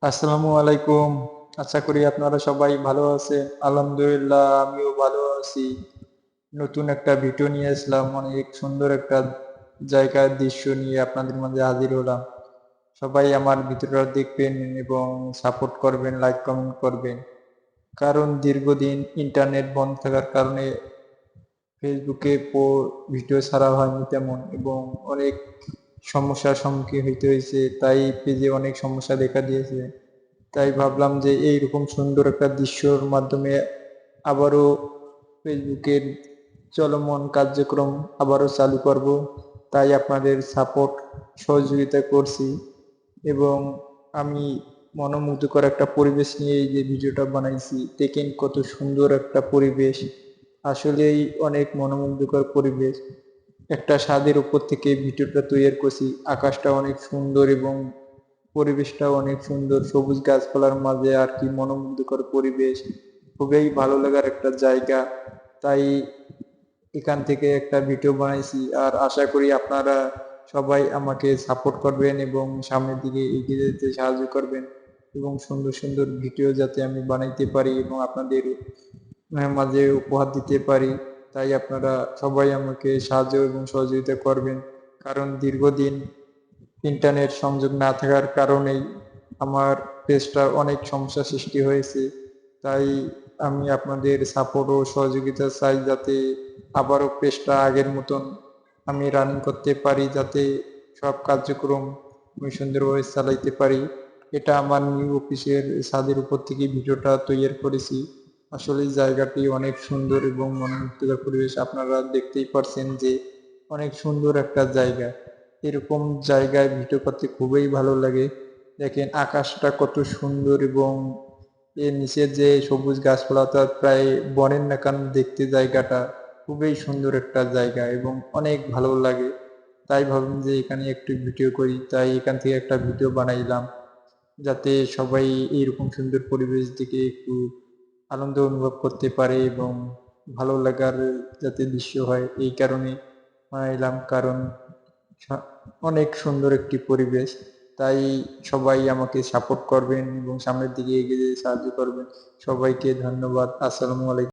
আসসালামু আলাইকুম। আশা করি আপনারা সবাই ভালো আছেন। আলহামদুলিল্লাহ আমিও ভালো আছি। নতুন একটা ভিডিও নিয়ে আসলাম। অনেক সুন্দর একটা জায়গার দৃশ্য নিয়ে আপনাদের মাঝে হাজির হলাম। সবাই আমার ভিডিওটা দেখবেন এবং সাপোর্ট করবেন, লাইক কমেন্ট করবেন। কারণ দীর্ঘদিন ইন্টারনেট বন্ধ থাকার কারণে ফেসবুকে ভিডিও ছাড়া হয়নি তেমন, এবং অনেক সমস্যার সম্মুখীন হইতে হয়েছে। তাই পেজে অনেক সমস্যা দেখা দিয়েছে। তাই ভাবলাম যে এইরকম সুন্দর একটা দৃশ্যর মাধ্যমে আবারও ফেসবুকের চলমান কার্যক্রম আবারও চালু করব। তাই আপনাদের সাপোর্ট সহযোগিতা করছি, এবং আমি মনোমুগ্ধকর একটা পরিবেশ নিয়ে এই যে ভিডিওটা বানাইছি, দেখেন কত সুন্দর একটা পরিবেশ। আসলেই অনেক মনোমুগ্ধকর পরিবেশ। একটা ছাদের উপর থেকে ভিডিওটা তৈরি করছি। আকাশটা অনেক সুন্দর এবং পরিবেশটাও অনেক সুন্দর, সবুজ গাছপালার মাঝে আর কি মনোমুগ্ধকর পরিবেশ। খুবই ভালো লাগার একটা জায়গা। তাই এখান থেকে একটা ভিডিও বানাইছি, আর আশা করি আপনারা সবাই আমাকে সাপোর্ট করবেন এবং সামনের দিকে এগিয়ে যেতে সাহায্য করবেন, এবং সুন্দর সুন্দর ভিডিও যাতে আমি বানাইতে পারি এবং আপনাদের মাঝে উপহার দিতে পারি। তাই আপনারা সবাই আমাকে সাহায্য এবং সহযোগিতা করবেন। কারণ দীর্ঘদিন ইন্টারনেট সংযোগ না থাকার কারণেই আমার পেজটার অনেক সমস্যা সৃষ্টি হয়েছে। তাই আমি আপনাদের সাপোর্ট ও সহযোগিতা চাই, যাতে আবারও পেজটা আগের মতন আমি রানিং করতে পারি, যাতে সব কার্যক্রম আমি সুন্দরভাবে চালাইতে পারি। এটা আমার নিউ অফিসের ছাদের উপর থেকে ভিডিওটা তৈরি করেছি। আসলে জায়গাটি অনেক সুন্দর এবং মনোমুগ্ধকর পরিবেশ। আপনারা দেখতেই পারছেন যে অনেক সুন্দর একটা জায়গা। এরকম জায়গায় ভিডিও করতে খুবই ভালো লাগে। দেখেন আকাশটা কত সুন্দর, এবং এর নিচে যে সবুজ গাছপালা, তা প্রায় বনের নাকান দেখতে জায়গাটা। খুবই সুন্দর একটা জায়গা এবং অনেক ভালো লাগে। তাই ভাবলাম যে এখানে একটু ভিডিও করি, তাই এখান থেকে একটা ভিডিও বানাইলাম, যাতে সবাই এইরকম সুন্দর পরিবেশ দিকে একটু আনন্দ অনুভব করতে পারে এবং ভালো লাগার যাতে দৃশ্য হয়, এই কারণে বানাইলাম। কারণ অনেক সুন্দর একটি পরিবেশ। তাই সবাই আমাকে সাপোর্ট করবেন এবং সামনের দিকে এগিয়ে যেতে সাহায্য করবেন। সবাইকে ধন্যবাদ। আসসালামু আলাইকুম।